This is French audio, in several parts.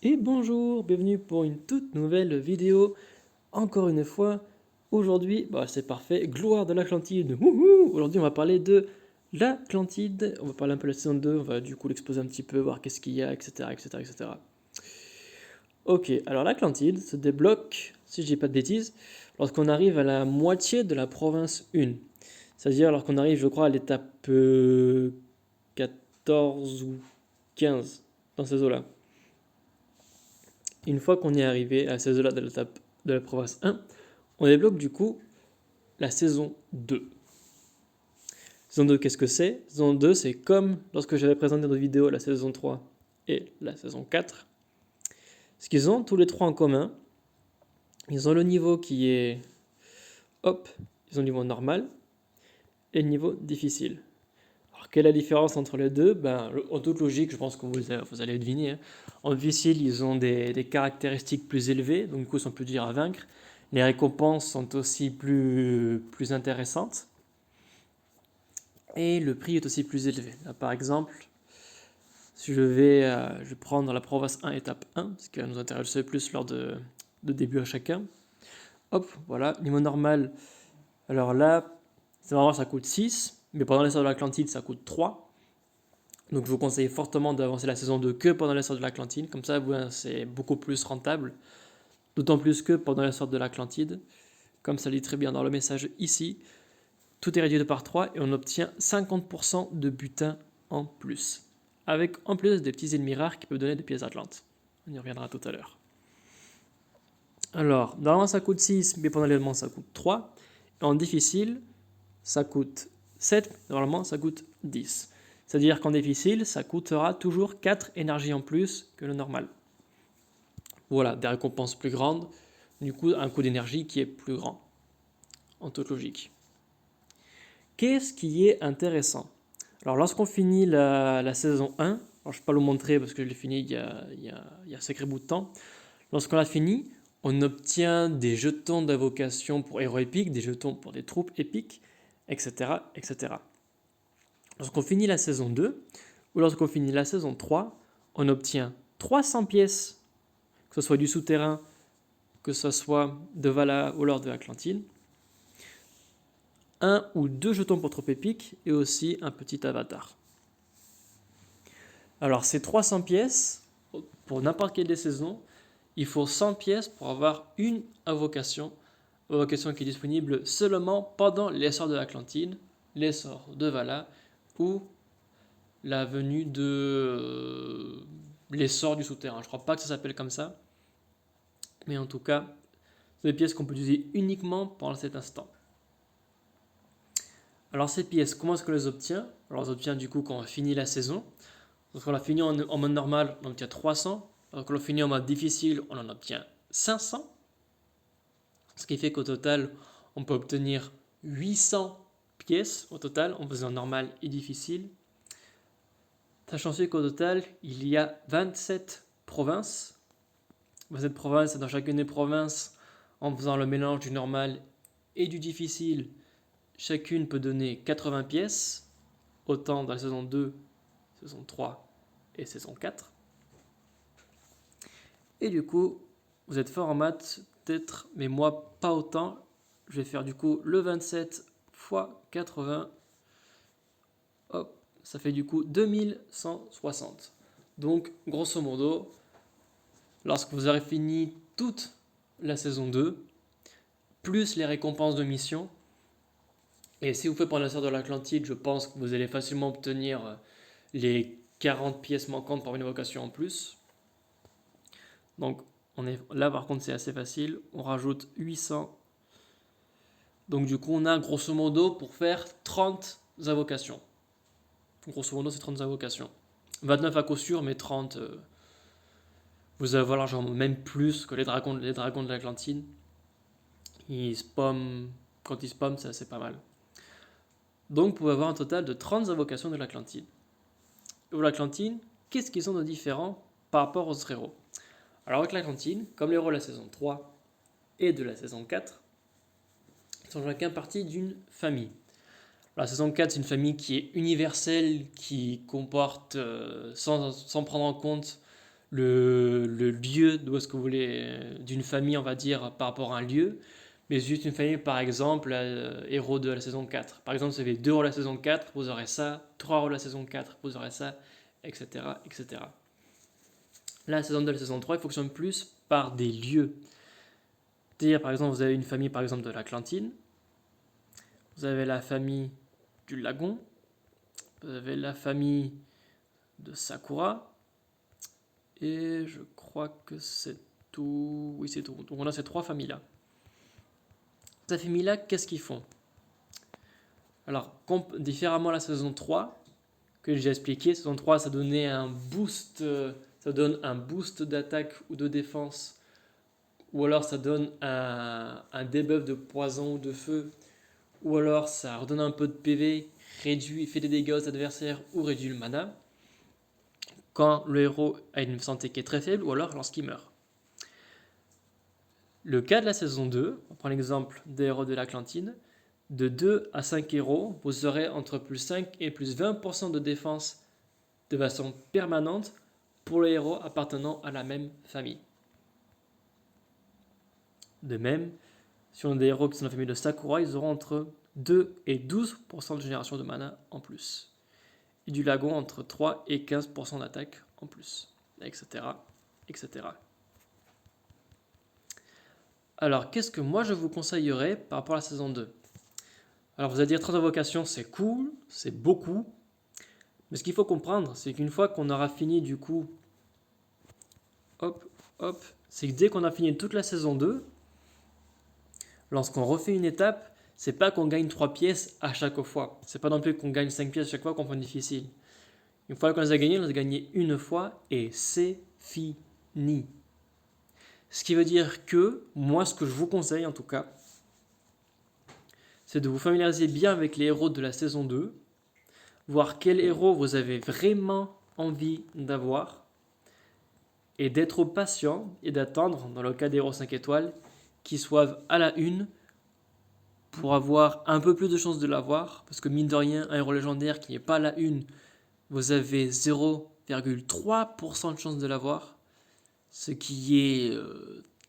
Et bonjour, bienvenue pour une toute nouvelle vidéo. Encore une fois, aujourd'hui, c'est parfait, gloire de l'Atlantide. Wouhou. Aujourd'hui, on va parler de l'Atlantide. On va parler un peu de la saison 2, on va du coup l'exposer un petit peu, voir qu'est-ce qu'il y a, etc., etc., etc. Ok, alors l'Atlantide se débloque, si je dis pas de bêtises, lorsqu'on arrive à la moitié de la province 1. C'est-à-dire lorsqu'on arrive, je crois, à l'étape 14 ou 15, dans ces eaux-là. Une fois qu'on est arrivé à ces eaux-là de l'étape de la province 1, on débloque du coup la saison 2. Saison 2, qu'est-ce que c'est? Saison 2, c'est comme lorsque j'avais présenté dans nos vidéos la saison 3 et la saison 4. Ce qu'ils ont tous les trois en commun, ils ont le niveau qui est hop, ils ont le niveau normal et le niveau difficile. Alors, quelle est la différence entre les deux? En toute logique, je pense que vous allez deviner. Hein. En difficile, ils ont des caractéristiques plus élevées, donc du coup, ils sont plus durs à vaincre. Les récompenses sont aussi plus intéressantes. Et le prix est aussi plus élevé. Là, par exemple, si je vais prendre la province 1, étape 1, ce qui va nous intéresser le plus lors de début à chacun. Hop, voilà, niveau normal. Alors là, c'est vraiment, ça coûte 6, mais pendant l'essor de l'Atlantide, ça coûte 3. Donc je vous conseille fortement d'avancer la saison 2 que pendant l'essor de l'Atlantide. Comme ça, c'est beaucoup plus rentable. D'autant plus que pendant l'essor de l'Atlantide, comme ça dit très bien dans le message ici, tout est réduit par 3 et on obtient 50% de butin en plus. Avec en plus des petits ennemis rares qui peuvent donner des pièces atlantes. On y reviendra tout à l'heure. Alors, normalement ça coûte 6, mais pendant l'événement ça coûte 3. Et en difficile, ça coûte 7, normalement ça coûte 10. C'est-à-dire qu'en difficile, ça coûtera toujours 4 énergies en plus que le normal. Voilà, des récompenses plus grandes, du coup un coût d'énergie qui est plus grand, en toute logique. Qu'est-ce qui est intéressant? Alors lorsqu'on finit la saison 1, alors je ne vais pas le montrer parce que je l'ai fini il y a un sacré bout de temps, lorsqu'on l'a fini, on obtient des jetons d'invocation pour héros épiques, des jetons pour des troupes épiques, etc. etc. Lorsqu'on finit la saison 2, ou lorsqu'on finit la saison 3, on obtient 300 pièces, que ce soit du souterrain, que ce soit de Vala ou lors de l'Atlantide, un ou deux jetons pour troupes épiques et aussi un petit avatar. Alors ces 300 pièces, pour n'importe quelle des saisons, il faut 100 pièces pour avoir une invocation qui est disponible seulement pendant l'essor de l'Atlantide, l'essor de Vala ou la venue de l'essor du souterrain. Je ne crois pas que ça s'appelle comme ça, mais en tout cas, c'est des pièces qu'on peut utiliser uniquement pendant cet instant. Alors ces pièces, comment est-ce qu'on les obtient? Alors on les obtient du coup quand on finit la saison. Lorsqu'on l'a fini en mode normal, on obtient 300. Lorsqu'on l'a fini en mode difficile, on en obtient 500. Ce qui fait qu'au total, on peut obtenir 800 pièces au total en faisant normal et difficile. Sachant aussi qu'au total, il y a 27 provinces. 27 provinces, et dans chacune des provinces, en faisant le mélange du normal et du difficile, chacune peut donner 80 pièces, autant dans la saison 2, saison 3 et saison 4. Et du coup, vous êtes fort en maths, peut-être, mais moi pas autant. Je vais faire du coup le 27 x 80. Hop, ça fait du coup 2160. Donc, grosso modo, lorsque vous aurez fini toute la saison 2, plus les récompenses de mission, et si vous faites pendant la sœur de l'Atlantide, je pense que vous allez facilement obtenir les 40 pièces manquantes pour une évocation en plus. Donc, là par contre, c'est assez facile. On rajoute 800. Donc, du coup, on a grosso modo pour faire 30 invocations. Grosso modo, c'est 30 invocations. 29 à coup sûr, mais 30, vous allez voir genre même plus que les dragons de l'Atlantide. Quand ils spamment, c'est assez pas mal. Donc, vous pouvez avoir un total de 30 invocations de l'Atlantide. Pour l'Atlantide, qu'est-ce qu'ils ont de différent par rapport aux autres héros? Alors, avec l'Atlantide, comme les héros de la saison 3 et de la saison 4, ils sont chacun partis d'une famille. La saison 4, c'est une famille qui est universelle, qui comporte, sans prendre en compte le le lieu d'où est-ce que vous voulez, d'une famille, on va dire, par rapport à un lieu, mais juste une famille, par exemple, héros de la saison 4. Par exemple, si vous avez 2 héros de la saison 4, vous aurez ça, 3 héros de la saison 4, vous aurez ça, etc. etc. Là, la saison 2 et la saison 3, ils fonctionnent plus par des lieux. C'est-à-dire, par exemple, vous avez une famille, par exemple, de l'Atlantide, vous avez la famille du Lagon, vous avez la famille de Sakura, et je crois que c'est tout. Oui, c'est tout. Donc on a ces 3 familles-là. Ces familles-là, qu'est-ce qu'ils font? Alors, différemment à la saison 3, que j'ai expliqué, saison 3, ça donnait un boost, ça donne un boost d'attaque ou de défense, ou alors ça donne un debuff de poison ou de feu, ou alors ça redonne un peu de PV, fait des dégâts aux adversaires ou réduit le mana, quand le héros a une santé qui est très faible, ou alors lorsqu'il meurt. Le cas de la saison 2, on prend l'exemple des héros de l'Atlantide, de 2 à 5 héros, vous aurez entre plus 5 et plus 20% de défense de façon permanente pour les héros appartenant à la même famille. De même, si on a des héros qui sont dans la famille de Sakura, ils auront entre 2 et 12% de génération de mana en plus. Et du Lagon entre 3 et 15% d'attaque en plus, etc. etc. Alors, qu'est-ce que moi je vous conseillerais par rapport à la saison 2? Alors, vous allez dire 30 invocations, c'est cool, c'est beaucoup. Mais ce qu'il faut comprendre, c'est qu'une fois qu'on aura fini, du coup, c'est que dès qu'on a fini toute la saison 2, lorsqu'on refait une étape, c'est pas qu'on gagne 3 pièces à chaque fois. C'est pas non plus qu'on gagne 5 pièces à chaque fois qu'on fait difficile. Une fois qu'on les a gagnés, on les a gagnés une fois et c'est fini. Ce qui veut dire que, moi, ce que je vous conseille en tout cas, c'est de vous familiariser bien avec les héros de la saison 2, voir quel héros vous avez vraiment envie d'avoir, et d'être patient et d'attendre, dans le cas des héros 5 étoiles, qu'ils soient à la une pour avoir un peu plus de chances de l'avoir, parce que mine de rien, un héros légendaire qui n'est pas à la une, vous avez 0,3% de chance de l'avoir, ce qui est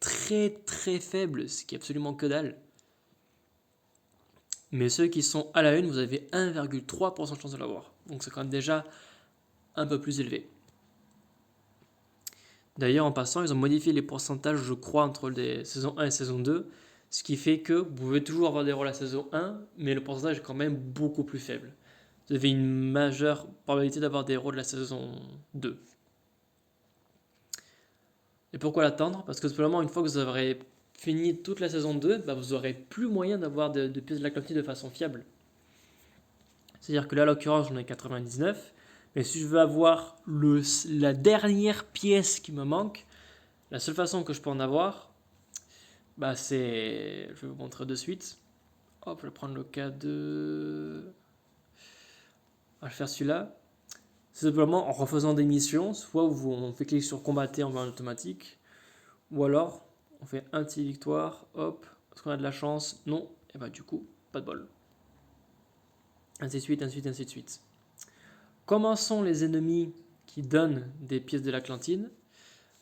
très très faible, ce qui est absolument que dalle. Mais ceux qui sont à la une, vous avez 1,3% de chance de l'avoir. Donc c'est quand même déjà un peu plus élevé. D'ailleurs, en passant, ils ont modifié les pourcentages, je crois, entre les saisons 1 et saison 2, ce qui fait que vous pouvez toujours avoir des héros à la saison 1, mais le pourcentage est quand même beaucoup plus faible. Vous avez une majeure probabilité d'avoir des héros de la saison 2. Et pourquoi l'attendre? Parce que simplement, une fois que vous aurez fini toute la saison 2, vous n'aurez plus moyen d'avoir de pièces de l'Atlantide de façon fiable. C'est-à-dire que là, à l'occurrence, j'en ai 99, mais si je veux avoir la dernière pièce qui me manque, la seule façon que je peux en avoir, c'est... Je vais vous montrer de suite. Hop, je vais prendre le cas de... Je vais faire celui-là. C'est simplement en refaisant des missions, soit où on fait clic sur combattre en voie automatique, ou alors on fait un petit victoire, hop, est-ce qu'on a de la chance? Non, et du coup, pas de bol. Ainsi de suite, ainsi de suite, ainsi de suite. Comment sont les ennemis qui donnent des pièces de l'Atlantide?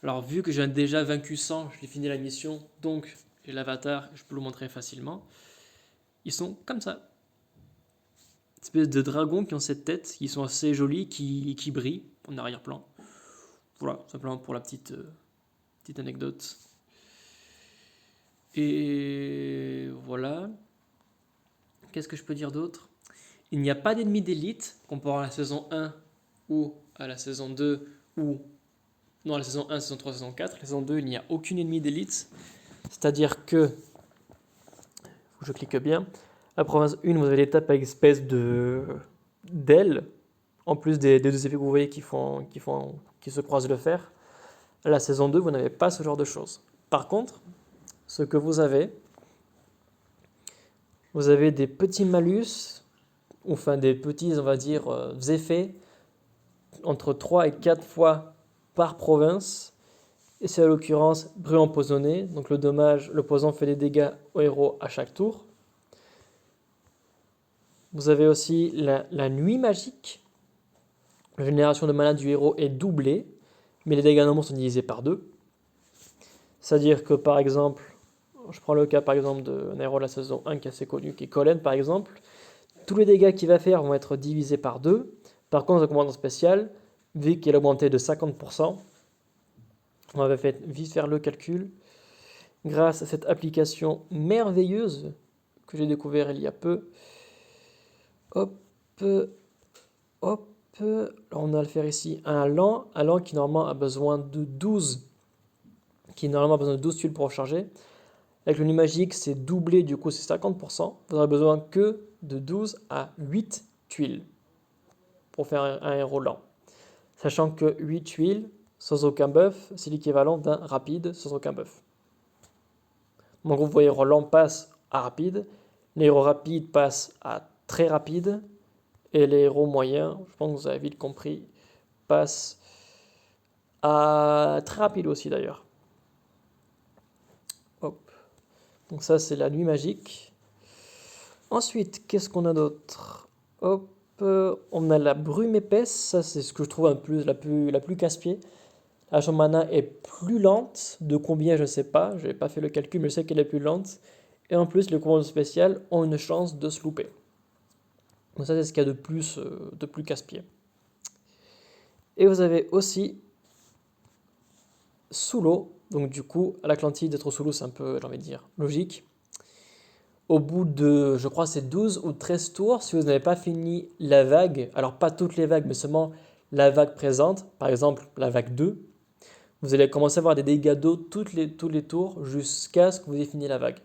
Alors, vu que j'ai déjà vaincu 100, j'ai fini la mission, donc j'ai l'avatar, je peux le montrer facilement. Ils sont comme ça. Une espèce de dragons qui ont cette tête, qui sont assez jolis, qui brillent en arrière-plan. Voilà, simplement pour la petite anecdote. Et voilà. Qu'est-ce que je peux dire d'autre? Il n'y a pas d'ennemis d'élite comparé à la saison 1 ou à la saison 2 ou... Non, à la saison 1, saison 3, saison 4. La saison 2, il n'y a aucune ennemi d'élite. C'est-à-dire que... Je clique bien. La province 1, vous avez l'étape avec espèce d'ailes, en plus des deux effets que vous voyez qui se croisent le fer. À la saison 2, vous n'avez pas ce genre de choses. Par contre, ce que vous avez des petits malus, enfin des petits, on va dire, effets entre 3 et 4 fois par province. Et c'est à l'occurrence bruit empoisonné. Donc le poison fait des dégâts au héros à chaque tour. Vous avez aussi la nuit magique. La génération de mana du héros est doublée, mais les dégâts normaux sont divisés par 2. C'est-à-dire que par exemple, je prends le cas par exemple d'un héros de la saison 1 qui est assez connu, qui est Colin par exemple, tous les dégâts qu'il va faire vont être divisés par 2. Par contre, le commandant spécial, vu qu'il a augmenté de 50%, on va vite faire le calcul. Grâce à cette application merveilleuse que j'ai découvert il y a peu. Hop, hop. Alors on va le faire ici. Un lent qui normalement a besoin de 12, tuiles pour recharger. Avec le nu magique, c'est doublé, du coup c'est 50%. Vous n'aurez besoin que de 12 à 8 tuiles pour faire un héros lent. Sachant que 8 tuiles sans aucun buff, c'est l'équivalent d'un rapide sans aucun buff. Donc vous voyez, héros lent passe à rapide, les héros rapides passent à très rapide, et les héros moyens, je pense que vous avez vite compris, passent à très rapide aussi d'ailleurs. Hop. Donc ça c'est la nuit magique. Ensuite, qu'est-ce qu'on a d'autre? Hop, on a la brume épaisse, ça c'est ce que je trouve la plus casse-pied. La chambre mana est plus lente, de combien je ne sais pas, je n'ai pas fait le calcul mais je sais qu'elle est plus lente. Et en plus les commandes spéciales ont une chance de se louper. Donc ça c'est ce qu'il y a de plus casse-pied. Et vous avez aussi sous l'eau, donc du coup à l'Atlantide d'être sous l'eau c'est un peu, j'ai envie de dire, logique. Au bout de, je crois, c'est 12 ou 13 tours, si vous n'avez pas fini la vague, alors pas toutes les vagues, mais seulement la vague présente, par exemple la vague 2, vous allez commencer à avoir des dégâts d'eau tous les tours jusqu'à ce que vous ayez fini la vague.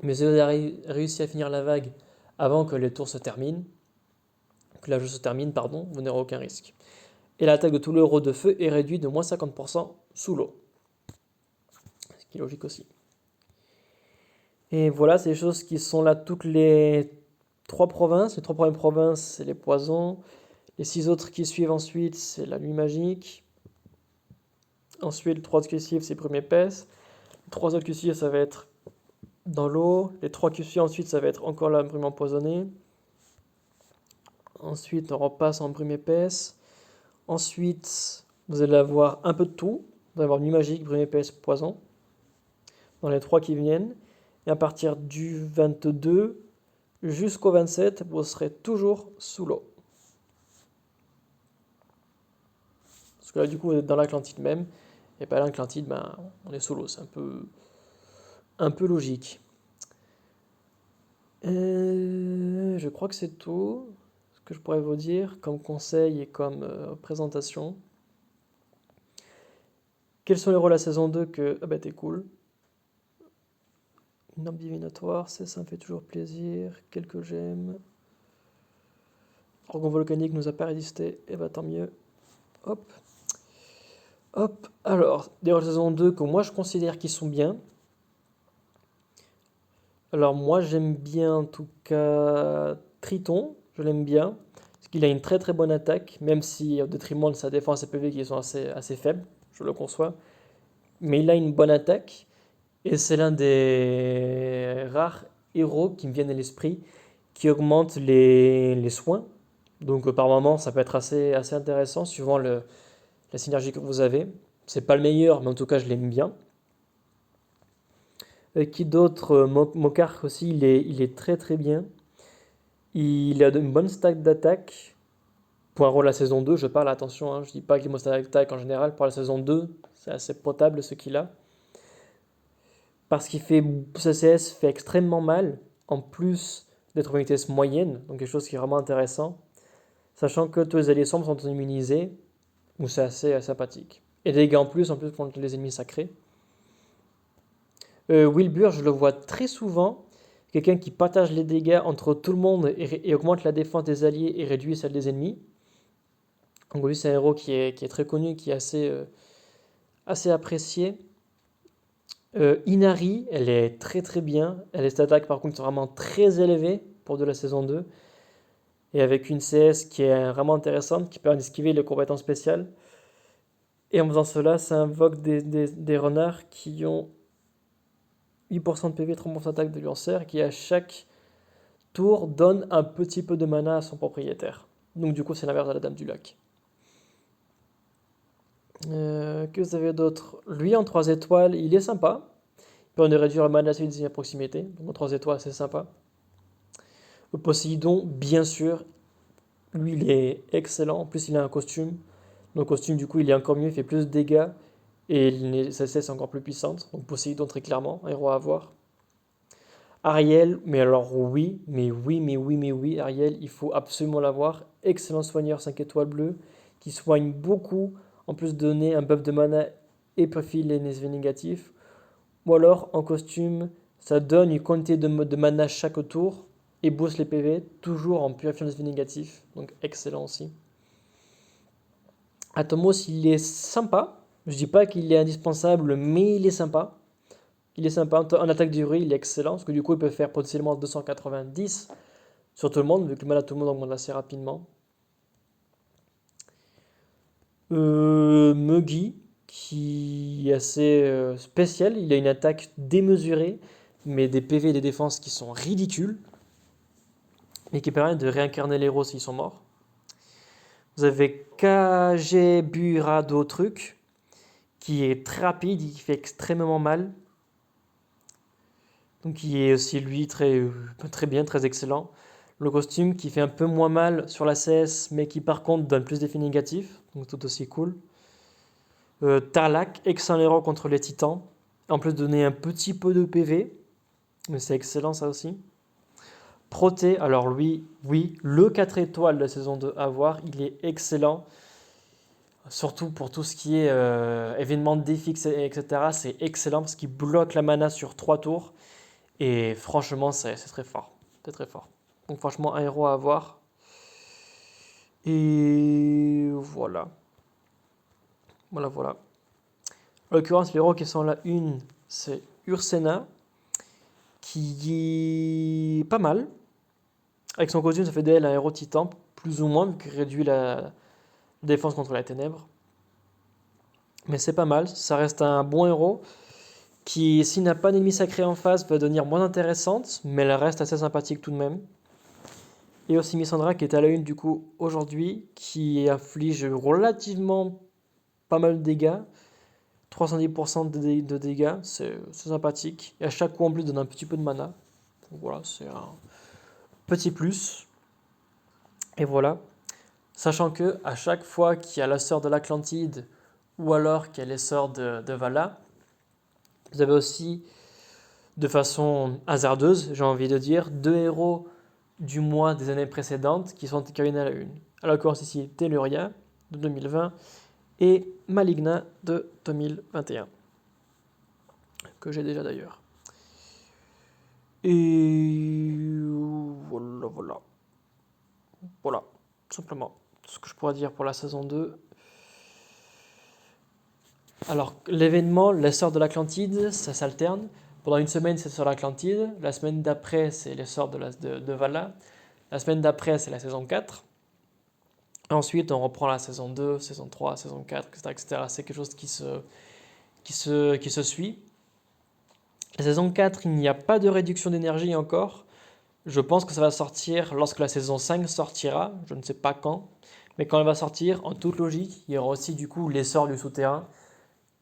Mais si vous avez réussi à finir la vague avant que les tours se terminent, que la jeu se termine, pardon, vous n'aurez aucun risque. Et l'attaque de tout le héros de feu est réduite de moins 50% sous l'eau. Ce qui est logique aussi. Et voilà, c'est des choses qui sont là toutes les 3 provinces. Les 3 premières provinces, c'est les poisons. Les 6 autres qui suivent ensuite, c'est la nuit magique. Ensuite, les 3 autres qui suivent, c'est brume épaisse. Les 3 autres qui suivent, ça va être dans l'eau. Les 3 qui suivent ensuite, ça va être encore la brume empoisonnée. Ensuite, on repasse en brume épaisse. Ensuite, vous allez avoir un peu de tout. Vous allez avoir nuit magique, brume épaisse, poison. Dans les 3 qui viennent. Et à partir du 22 jusqu'au 27, vous serez toujours sous l'eau. Parce que là, du coup, vous êtes dans l'Atlantide même. Et pas l'Atlantide, ben, on est sous l'eau. C'est un peu logique. Je crois que c'est tout ce que je pourrais vous dire comme conseil et comme présentation. Quels sont les rôles à saison 2 que... Ah bah t'es cool. Une arme divinatoire, ça me fait toujours plaisir. Quelques gemmes. Orgon volcanique nous a pas résisté. Et bah tant mieux. Hop. Hop. Alors, des rôles à saison 2 que moi je considère qu'ils sont bien. Alors moi j'aime bien en tout cas Triton. Je l'aime bien. Parce qu'il a une très très bonne attaque. Même si au détriment de sa défense et PV qui sont assez faibles. Je le conçois. Mais il a une bonne attaque. Et c'est l'un des rares héros qui me viennent à l'esprit qui augmente les soins. Donc par moment, ça peut être assez intéressant suivant la synergie que vous avez. C'est pas le meilleur, mais en tout cas, je l'aime bien. Qui d'autre? Mokar aussi, il est très très bien. Il a une bonne stack d'attaque. Pour un rôle à la saison 2, je parle, attention, hein, je dis pas qu'il a stack d'attaque en général. Pour la saison 2, c'est assez potable ce qu'il a. Parce qu'il fait, sa CS fait extrêmement mal, en plus d'être une vitesse moyenne, donc quelque chose qui est vraiment intéressant. Sachant que tous les alliés sombres sont immunisés, donc c'est assez sympathique. Et des dégâts en plus contre les ennemis sacrés. Wilbur, je le vois très souvent, quelqu'un qui partage les dégâts entre tout le monde et augmente la défense des alliés et réduit celle des ennemis. Donc lui, c'est un héros qui est très connu, qui est assez apprécié. Inari, elle est très très bien. Elle est cette attaque par contre vraiment très élevée pour de la saison 2. Et avec une CS qui est vraiment intéressante, qui permet d'esquiver les compétences spéciales. Et en faisant cela, ça invoque des renards qui ont 8% de PV, 30% d'attaque de lanceur, qui à chaque tour donne un petit peu de mana à son propriétaire. Donc du coup, c'est l'inverse de la Dame du Lac. Que vous avez d'autre? Lui en 3 étoiles, il est sympa. Il permet de réduire le mana de à proximité. Donc en 3 étoiles, c'est sympa. Le Poséidon, bien sûr, lui il est excellent. En plus, il a un costume. Le costume, du coup, il est encore mieux, il fait plus de dégâts. Et sa cesse est encore plus puissante. Donc Poséidon, très clairement, un héros à avoir. Ariel, mais alors oui, Ariel, il faut absolument l'avoir. Excellent soigneur 5 étoiles bleues, qui soigne beaucoup, en plus de donner un buff de mana et purifie les effets négatifs. Ou alors, en costume, ça donne une quantité de mana chaque tour et booste les PV, toujours en purifiant les effets négatifs. Donc excellent aussi. Atomos, il est sympa. Je dis pas qu'il est indispensable, mais il est sympa. Il est sympa. En attaque du riz, il est excellent. Parce que du coup, il peut faire potentiellement 290 sur tout le monde, vu que le mana de tout le monde augmente assez rapidement. Muggy, qui est assez spécial. Il a une attaque démesurée, mais des PV et des défenses qui sont ridicules. Et qui permettent de réincarner les héros s'ils sont morts. Vous avez Kageburado Truc, qui est très rapide et qui fait extrêmement mal. Donc qui est aussi lui très bien, très excellent. Le costume qui fait un peu moins mal sur la CS, mais qui par contre donne plus d'effets négatifs, donc tout aussi cool. Tarlac, excellent héros contre les titans, en plus de donner un petit peu de PV, mais c'est excellent ça aussi. Proté, alors lui, oui, le 4 étoiles de la saison 2 à voir, il est excellent. Surtout pour tout ce qui est événements de défis, etc. C'est excellent parce qu'il bloque la mana sur 3 tours. Et franchement, c'est très fort. C'est très fort. Donc franchement, un héros à avoir. Et voilà. Voilà. En l'occurrence, les héros qui sont là, c'est Ursena, qui est pas mal. Avec son costume, ça fait d'elle un héros titan, plus ou moins, vu qu'il réduit la défense contre la ténèbres. Mais c'est pas mal, ça reste un bon héros, qui, s'il n'a pas d'ennemi sacré en face, va devenir moins intéressante, mais elle reste assez sympathique tout de même. Et aussi Missandra qui est à la une du coup aujourd'hui, qui inflige relativement pas mal de dégâts, 310% de dégâts, c'est sympathique. Et à chaque coup en plus donne un petit peu de mana. Donc voilà, c'est un petit plus. Et voilà. Sachant que à chaque fois qu'il y a la sœur de l'Atlantide ou alors qu'il y a les sœurs de Vala, vous avez aussi, de façon hasardeuse, j'ai envie de dire, 2 héros du mois des années précédentes qui sont carriés à la une. À l'occurrence ici, Telluria de 2020 et Maligna de 2021, que j'ai déjà d'ailleurs. Et voilà, tout simplement ce que je pourrais dire pour la saison 2. Alors, l'événement, la sœur de l'Atlantide, ça s'alterne. Pendant une semaine, c'est sur l'Atlantide. La semaine d'après, c'est les sœurs de Vala. La semaine d'après, c'est la saison 4. Ensuite, on reprend la saison 2, saison 3, saison 4, etc. C'est quelque chose qui se suit. La saison 4, il n'y a pas de réduction d'énergie encore. Je pense que ça va sortir lorsque la saison 5 sortira. Je ne sais pas quand. Mais quand elle va sortir, en toute logique, il y aura aussi du coup l'essor du souterrain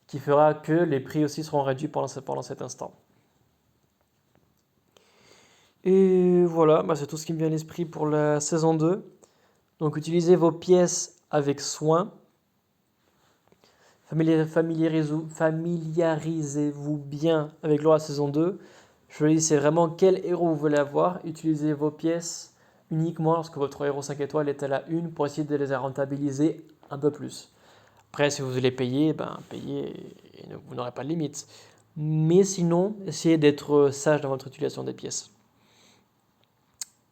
qui fera que les prix aussi seront réduits pendant cet instant. Et voilà, c'est tout ce qui me vient à l'esprit pour la saison 2. Donc utilisez vos pièces avec soin. Familiarisez-vous bien avec la saison 2. Choisissez vraiment quel héros vous voulez avoir. Utilisez vos pièces uniquement lorsque votre héros 5 étoiles est à la une pour essayer de les rentabiliser un peu plus. Après, si vous voulez payer, payez et vous n'aurez pas de limite. Mais sinon, essayez d'être sage dans votre utilisation des pièces.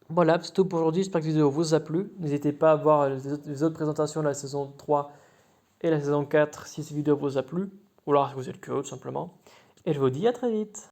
Voilà, c'est tout pour aujourd'hui. J'espère que cette vidéo vous a plu. N'hésitez pas à voir les autres présentations de la saison 3 et la saison 4 si cette vidéo vous a plu. Ou alors si vous êtes curieux tout simplement. Et je vous dis à très vite.